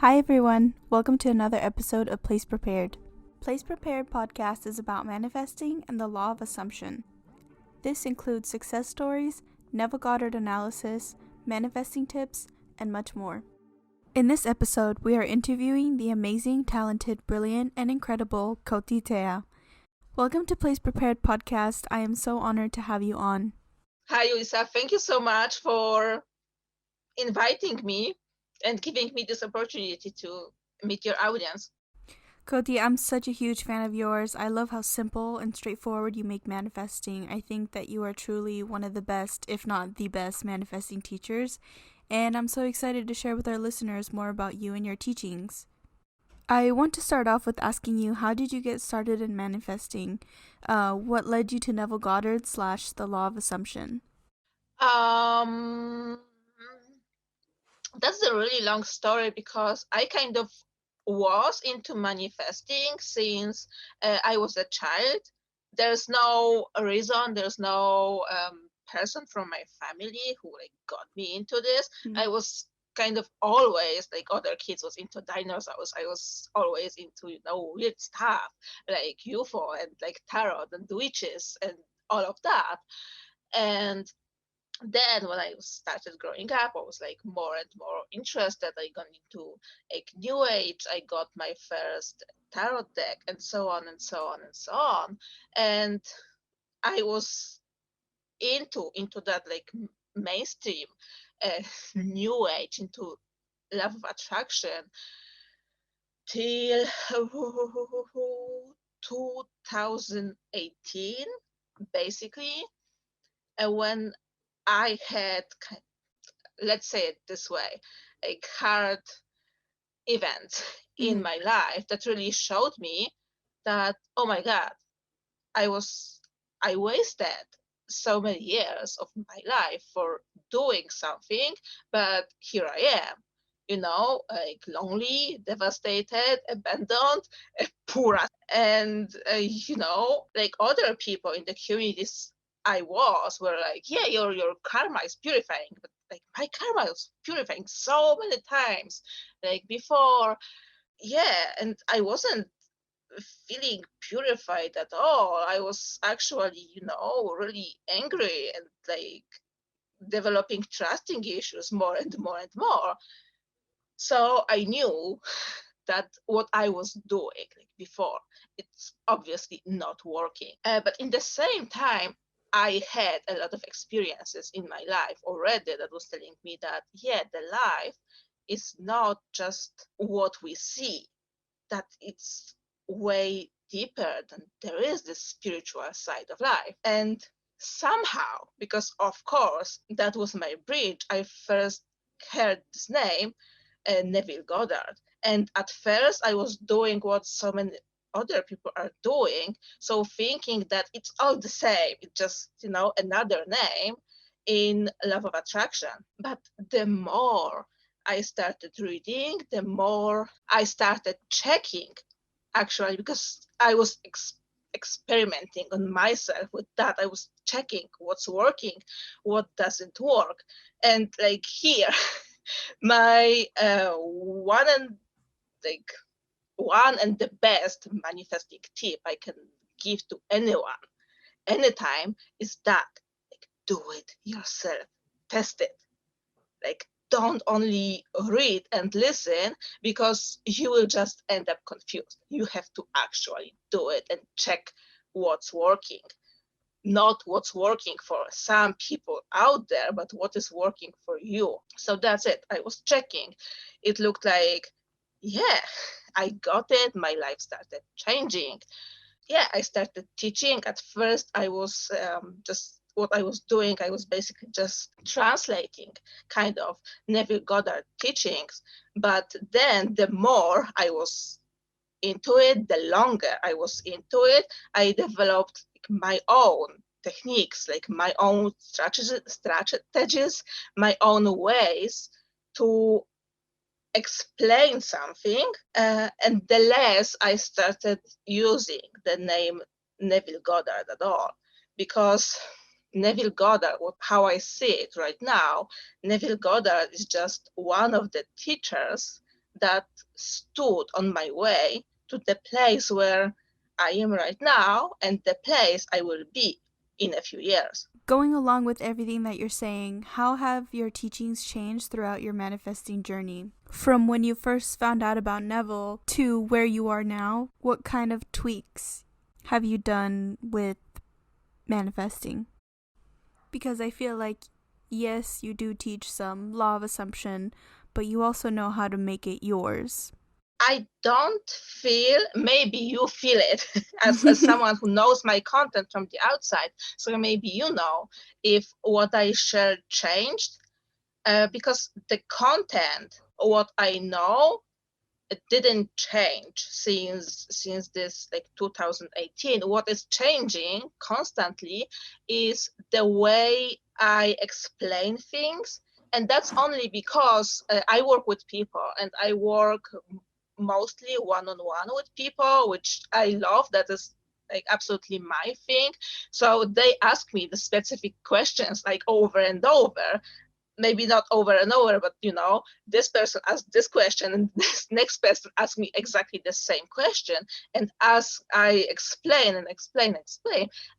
Hi everyone, welcome to another episode of Place Prepared. Place Prepared podcast is about manifesting and the law of assumption. This includes success stories, Neville Goddard analysis, manifesting tips, and much more. In this episode, we are interviewing the amazing, talented, brilliant, and incredible Koti Tea. Welcome to Place Prepared podcast. I am so honored to have you on. Hi, Luisa. Thank you so much for inviting me and giving me this opportunity to meet your audience. Koti, I'm such a huge fan of yours. I love how simple and straightforward you make manifesting. I think that you are truly one of the best, if not the best, manifesting teachers, and I'm so excited to share with our listeners more about you and your teachings. I want to start off with asking you, how did you get started in manifesting? What led you to Neville Goddard / the law of assumption? That's a really long story because I kind of was into manifesting since I was a child. There's no reason, there's no person from my family who got me into this. I was kind of always like other kids was into dinosaurs. I was always into weird stuff like UFO and like tarot and witches and all of that. And then when I started growing up, I was like more and more interested. I got into like New Age. I got my first tarot deck, and so on and so on and so on. And I was into that like mainstream New Age, into love of attraction till 2018, basically, when I had, let's say it this way, like hard event in my life that really showed me that, oh my God, I wasted so many years of my life for doing something, but here I am, like lonely, devastated, abandoned, poor, and like other people in the communities I was were like, yeah, your karma is purifying, but like my karma was purifying so many times, like before, yeah, and I wasn't feeling purified at all. I was actually, really angry and like developing trusting issues more and more and more. So I knew that what I was doing like before, it's obviously not working. But in the same time, I had a lot of experiences in my life already that was telling me that, yeah, the life is not just what we see, that it's way deeper than there is this spiritual side of life. And somehow, because of course that was my bridge, I first heard this name, Neville Goddard. And at first, I was doing what so many other people are doing, so thinking that it's all the same, it's just another name in love of attraction. But the more I started reading, the more I started checking, actually, because I was experimenting on myself with that. I was checking what's working, what doesn't work. And like here, my like one and the best manifesting tip I can give to anyone anytime is that, like, do it yourself, test it. Like, don't only read and listen, because you will just end up confused. You have to actually do it and check what's working, not what's working for some people out there, but what is working for you. So that's it. I was checking. It looked like, yeah, I got it. My life started changing. Yeah, I started teaching. At first, I was just what I was doing. I was basically just translating kind of Neville Goddard teachings. But then the more I was into it, the longer I was into it, I developed my own techniques, like my own strategies, my own ways to explain something. And the less I started using the name Neville Goddard at all, because Neville Goddard, how I see it right now, Neville Goddard is just one of the teachers that stood on my way to the place where I am right now and the place I will be in a few years. Going along with everything that you're saying, how have your teachings changed throughout your manifesting journey? From when you first found out about Neville to where you are now, what kind of tweaks have you done with manifesting? Because I feel like, yes, you do teach some law of assumption, but you also know how to make it yours. I don't feel, maybe you feel it as someone who knows my content from the outside. So maybe you know if what I shared changed, because the content, what I know, it didn't change since this like 2018. What is changing constantly is the way I explain things. And that's only because I work with people and I work mostly one-on-one with people, which I love. That is like absolutely my thing. So they ask me the specific questions like over and over. Maybe not over and over, but this person asked this question and this next person asked me exactly the same question. And as I explain and explain,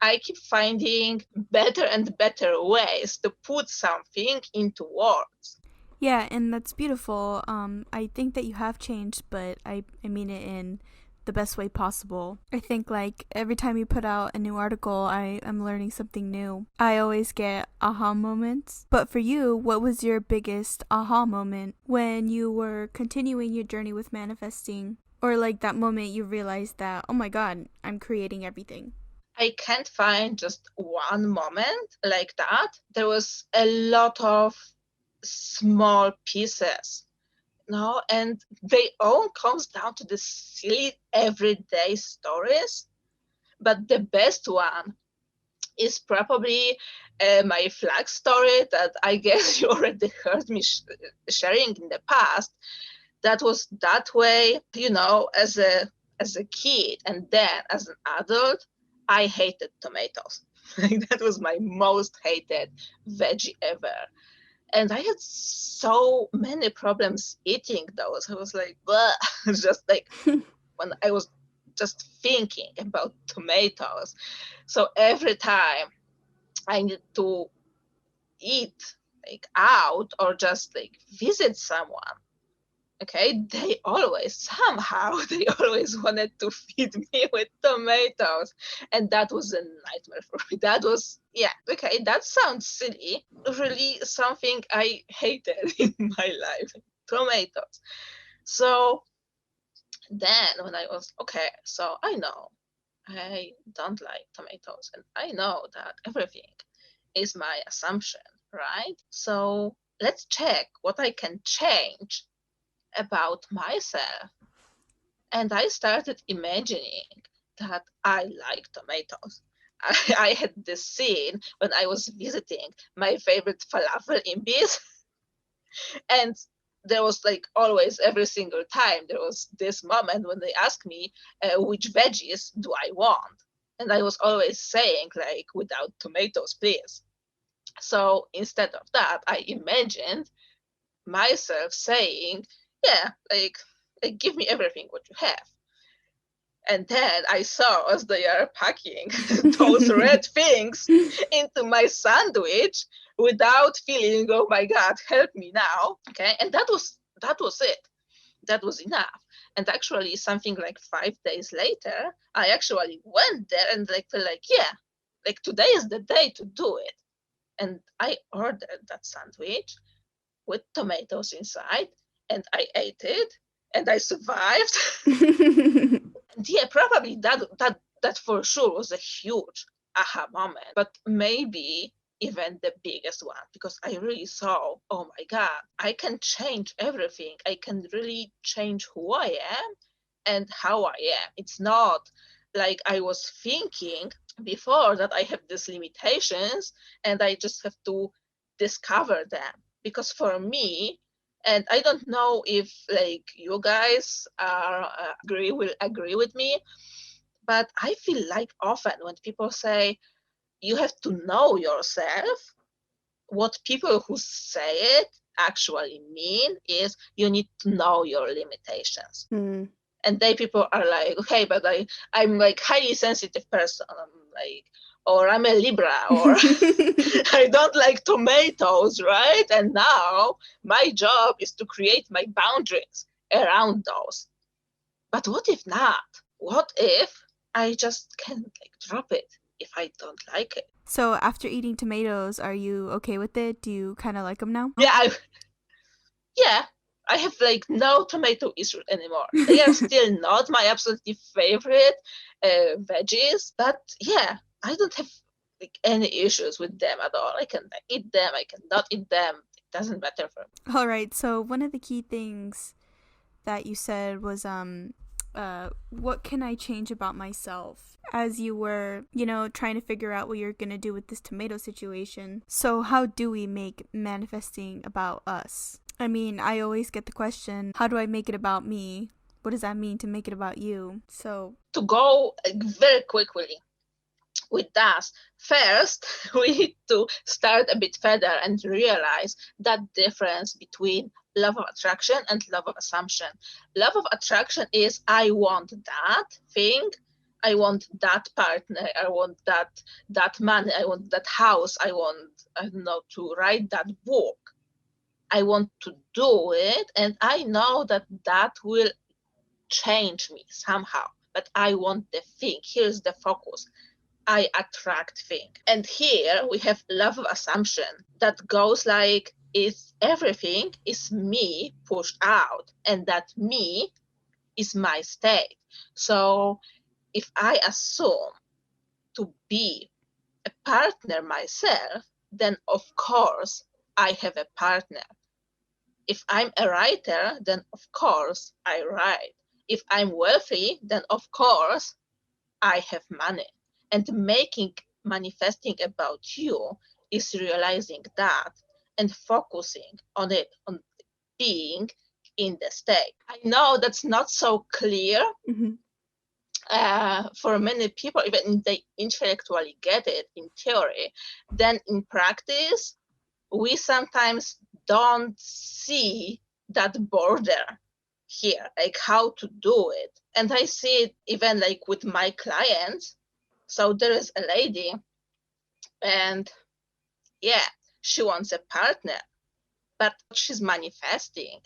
I keep finding better and better ways to put something into words. Yeah, and that's beautiful. I think that you have changed, but I mean it in the best way possible. I think like every time you put out a new article, I am learning something new. I always get aha moments. But for you, what was your biggest aha moment when you were continuing your journey with manifesting? Or like that moment you realized that, oh my God, I'm creating everything? I can't find just one moment like that. There was a lot of small pieces, and they all comes down to the silly everyday stories. But the best one is probably my flag story that I guess you already heard me sharing in the past. That was that way, as a kid, and then as an adult, I hated tomatoes. That was my most hated veggie ever. And I had so many problems eating those. I was like, just like when I was just thinking about tomatoes. So every time I need to eat like out or just like visit someone, okay, they always they always wanted to feed me with tomatoes, and that was a nightmare for me. That was, yeah, okay, that sounds silly, really something I hated in my life, tomatoes. So then when I was okay, so I know I don't like tomatoes and I know that everything is my assumption, right? So let's check what I can change about myself. And I started imagining that I like tomatoes. I had this scene when I was visiting my favorite falafel imbis, and there was like always every single time there was this moment when they asked me which veggies do I want, and I was always saying like without tomatoes, please. So instead of that, I imagined myself saying, yeah, like give me everything what you have. And then I saw as they are packing those red things into my sandwich without feeling, oh my God, help me now. Okay. And that was it. That was enough. And actually something like 5 days later, I actually went there and like felt like, yeah, like today is the day to do it. And I ordered that sandwich with tomatoes inside and I ate it and I survived. Yeah, probably that for sure was a huge aha moment, but maybe even the biggest one, because I really saw, oh my God, I can change everything. I can really change who I am and how I am. It's not like I was thinking before that I have these limitations and I just have to discover them. Because for me, and I don't know if like you guys will agree with me, but I feel like often when people say you have to know yourself, what people who say it actually mean is you need to know your limitations. And they people are like, okay, but I'm like highly sensitive person. I'm like, or I'm a Libra, or I don't like tomatoes, right? And now my job is to create my boundaries around those. But what if not? What if I just can like drop it if I don't like it? So after eating tomatoes, are you okay with it? Do you kind of like them now? Yeah, I have like no tomato issues anymore. They are still not my absolutely favorite veggies, but yeah, I don't have like any issues with them at all. I can eat them, I cannot eat them. It doesn't matter for me. All right. So one of the key things that you said was what can I change about myself as you were, trying to figure out what you're going to do with this tomato situation. So how do we make manifesting about us? I mean, I always get the question, how do I make it about me? What does that mean to make it about you? So to go very quickly with that, first we need to start a bit further and realize that difference between love of attraction and love of assumption. Love of attraction is I want that thing, I want that partner, I want that money, I want that house, I want, I don't know, to write that book. I want to do it, and I know that that will change me somehow, but I want the thing. Here's the focus. I attract thing. And here we have love of assumption that goes like, is everything is me pushed out, and that me is my state. So if I assume to be a partner myself, then of course I have a partner. If I'm a writer, then of course I write. If I'm wealthy, then of course I have money. And manifesting about you is realizing that and focusing on it, on being in the state. I know that's not so clear for many people, even if they intellectually get it in theory, then in practice, we sometimes don't see that border here, like how to do it. And I see it even like with my clients. So there is a lady, and yeah, she wants a partner, but she's manifesting,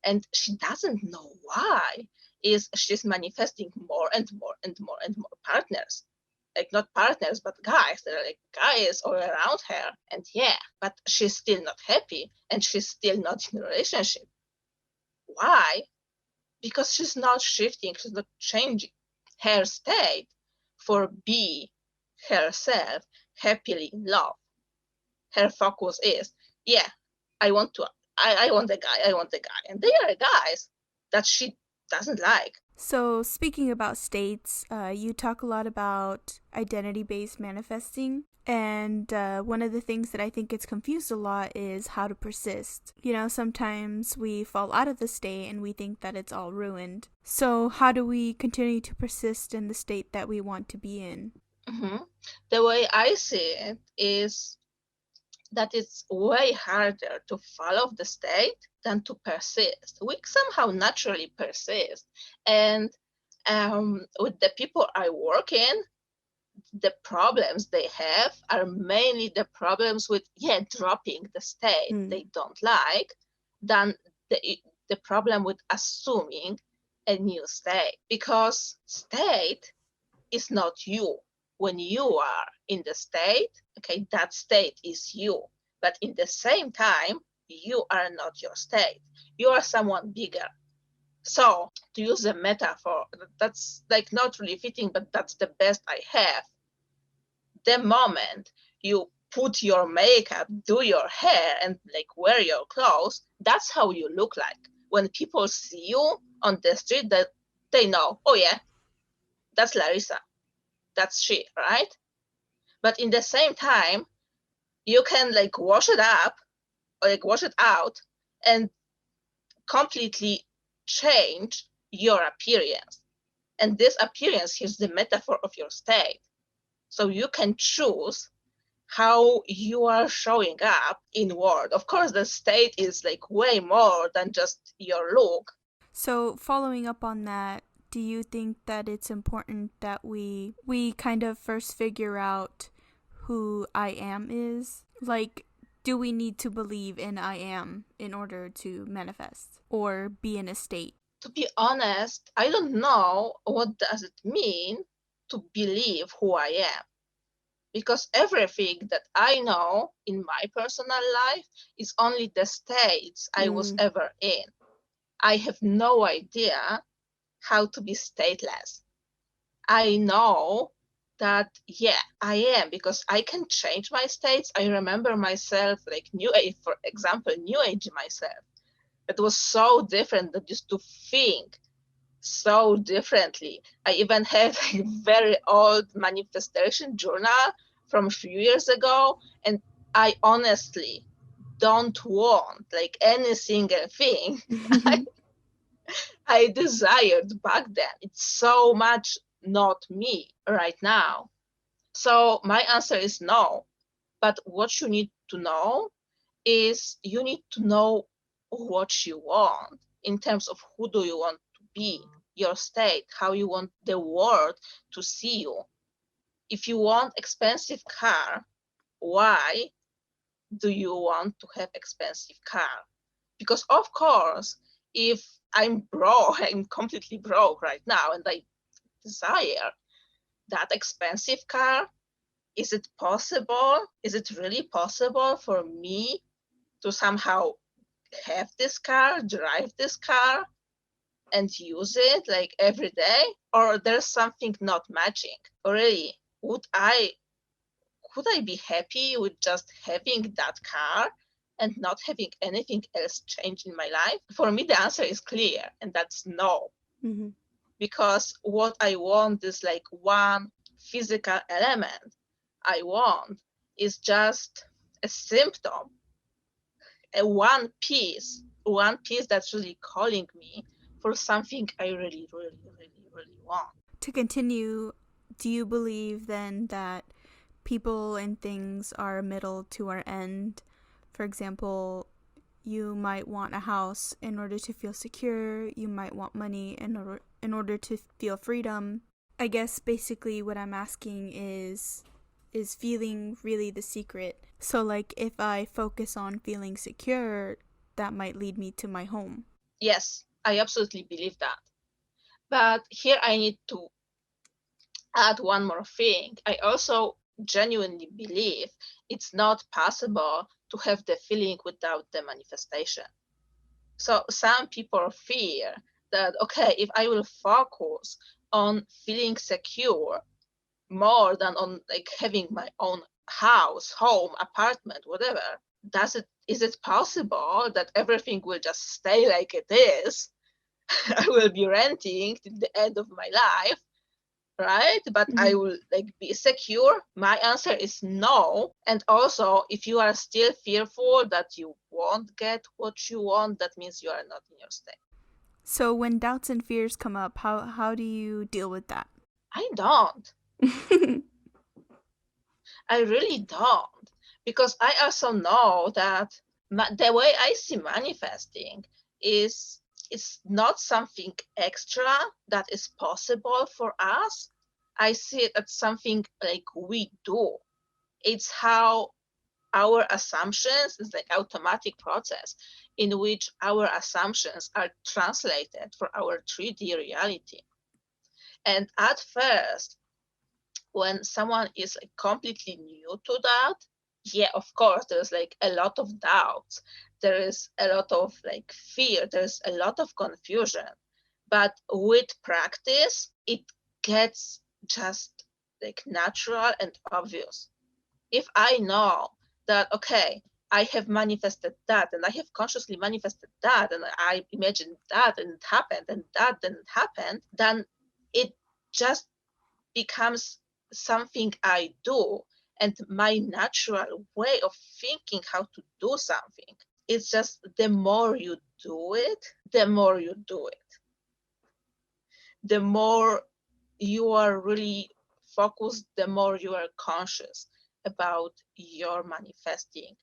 and she doesn't know why. Is she's manifesting more and more and more and more partners, like not partners but guys. There are like guys all around her, and yeah, but she's still not happy, and she's still not in a relationship. Why? Because she's not shifting, she's not changing her state for be herself happily in love. Her focus is, yeah, I want a guy, and they are guys that she doesn't like. So, speaking about states, you talk a lot about identity-based manifesting, and one of the things that I think gets confused a lot is how to persist. Sometimes we fall out of the state and we think that it's all ruined. So, how do we continue to persist in the state that we want to be in? Mm-hmm. The way I see it is that it's way harder to follow the state than to persist. We somehow naturally persist. And with the people I work in, the problems they have are mainly the problems with, dropping the state they don't like, than the problem with assuming a new state. Because state is not you. When you are in the state, okay, that state is you. But in the same time, you are not your state. You are someone bigger. So to use a metaphor, that's like not really fitting, but that's the best I have. The moment you put your makeup, do your hair, and like wear your clothes, that's how you look like. When people see you on the street, that they know, oh yeah, that's Larissa. That's she, right? But in the same time, you can like wash it up or like wash it out and completely change your appearance. And this appearance is the metaphor of your state. So you can choose how you are showing up inward. Of course, the state is like way more than just your look. So, following up on that, do you think that it's important that we kind of first figure out who I am is? Like, do we need to believe in I am in order to manifest or be in a state? To be honest, I don't know what does it mean to believe who I am, because everything that I know in my personal life is only the states I was ever in. I have no idea how to be stateless. I know that, yeah, I am, because I can change my states. I remember myself like New Age, for example, New Age myself. It was so different that used to think so differently. I even have a very old manifestation journal from a few years ago, and I honestly don't want like any single thing I desired back then. It's so much not me right now. So my answer is no. But what you need to know is you need to know what you want in terms of who do you want to be, your state, how you want the world to see you. If you want expensive car, why do you want to have expensive car? Because of course, if I'm broke, I'm completely broke right now, and I desire that expensive car, is it possible? Is it really possible for me to somehow have this car, drive this car, and use it like every day? Or there's something not matching? Or really, could I be happy with just having that car and not having anything else change in my life? For me, the answer is clear, and that's no. Mm-hmm. Because what I want is like one physical element. I want is just a symptom, a one piece that's really calling me for something I really, really, really, really want. To continue, do you believe then that people and things are a middle to our end? For example, you might want a house in order to feel secure, you might want money in order to feel freedom. I guess basically what I'm asking is feeling really the secret? So like if I focus on feeling secure, that might lead me to my home. Yes, I absolutely believe that. But here I need to add one more thing. I also genuinely believe it's not possible to have the feeling without the manifestation. So some people fear that, okay, if I will focus on feeling secure more than on like having my own house, home, apartment, whatever, is it possible that everything will just stay like it is? I will be renting till the end of my life, right? But I will like be secure. My answer is no. And also, if you are still fearful that you won't get what you want, that means you are not in your state. So when doubts and fears come up, how do you deal with that? I don't. I really don't. Because I also know that the way I see manifesting is it's not something extra that is possible for us. I see it as something like we do. It's how our assumptions is like automatic process in which our assumptions are translated for our 3D reality. And at first, when someone is like completely new to that, yeah, of course, there's like a lot of doubts. There is a lot of like fear. There's a lot of confusion. But with practice, it gets just like natural and obvious. If I know that, okay, I have manifested that and I have consciously manifested that and I imagined that and it happened and that didn't happen, then it just becomes something I do and my natural way of thinking how to do something. It's just the more you do it, the more you do it. The more you are really focused, the more you are conscious. about your manifesting,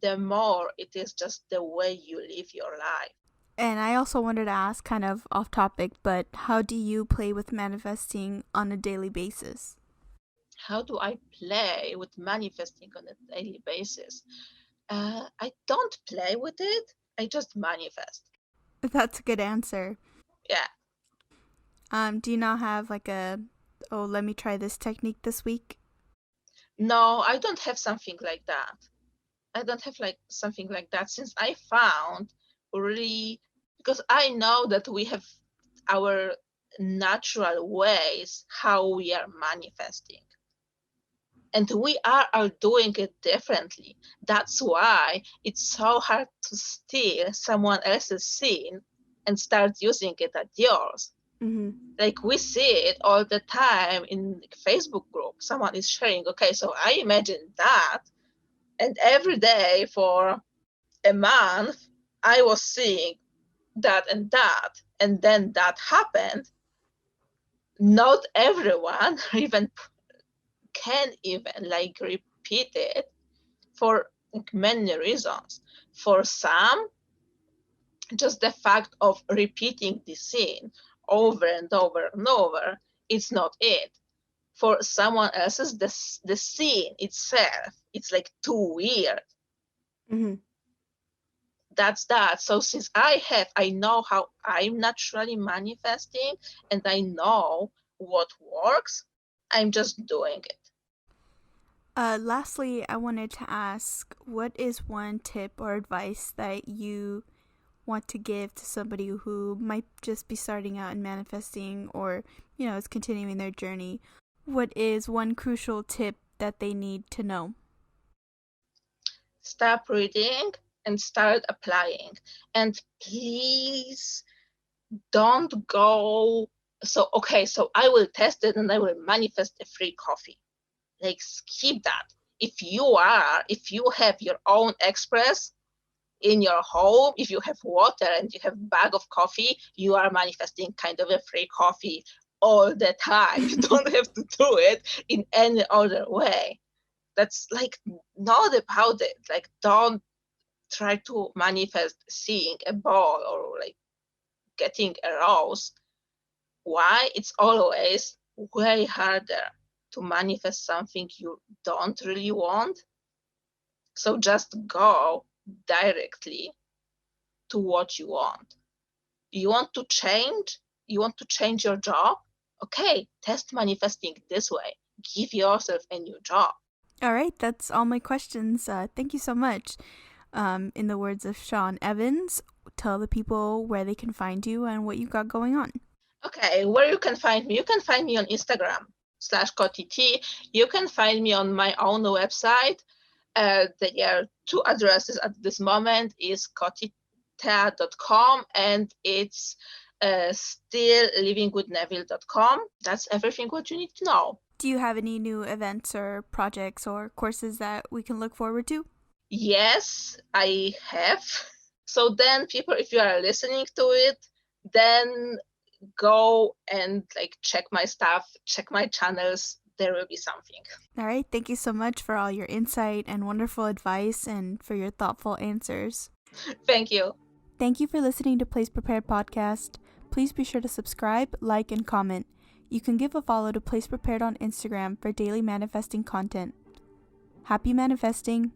the more it is just the way you live your life. And I also wanted to ask, kind of off topic, but how do you play with manifesting on a daily basis? How do I play with manifesting on a daily basis? I don't play with it. I just manifest. That's a good answer. Yeah. Do you not have like let me try this technique this week? No, I don't have something like that. I don't have like something like that, since I found really, because I know that we have our natural ways how we are manifesting. And we are doing it differently. That's why it's so hard to steal someone else's scene and start using it at yours. Mm-hmm. Like we see it all the time in Facebook group. Someone is sharing, okay, so I imagine that, and every day for a month I was seeing that, and then that happened. Not everyone even can even like repeat it for many reasons. For some, just the fact of repeating the scene over and over and over, it's not it. For someone else's, the scene itself, it's like too weird. Mm-hmm. That's that. So since I know how I'm naturally manifesting, and I know what works, I'm just doing it. Lastly, I wanted to ask, what is one tip or advice that you want to give to somebody who might just be starting out in manifesting, or, is continuing their journey? What is one crucial tip that they need to know? Stop reading and start applying. And please don't go, so I will test it and I will manifest a free coffee. Like, skip that. If you have your own express in your home, if you have water and you have a bag of coffee, you are manifesting kind of a free coffee all the time. You don't have to do it in any other way. That's like not about it. Like, don't try to manifest seeing a ball or like getting a rose. Why? It's always way harder to manifest something you don't really want. So just go directly to what you want. You want to change? You want to change your job? Okay, test manifesting this way. Give yourself a new job. All right, that's all my questions. Thank you so much. In the words of Sean Evans, tell the people where they can find you and what you got going on. Okay, where you can find me? You can find me on Instagram /Koti Tea. You can find me on my own website. There are two addresses at this moment, is kotitea.com and it's stilllivingwithneville.com. That's everything what you need to know. Do you have any new events or projects or courses that we can look forward to? Yes, I have. So then people, if you are listening to it, then go and like check my stuff, check my channels. There will be something. All right. Thank you so much for all your insight and wonderful advice and for your thoughtful answers. Thank you. Thank you for listening to Place Prepared Podcast. Please be sure to subscribe, like, and comment. You can give a follow to Place Prepared on Instagram for daily manifesting content. Happy manifesting!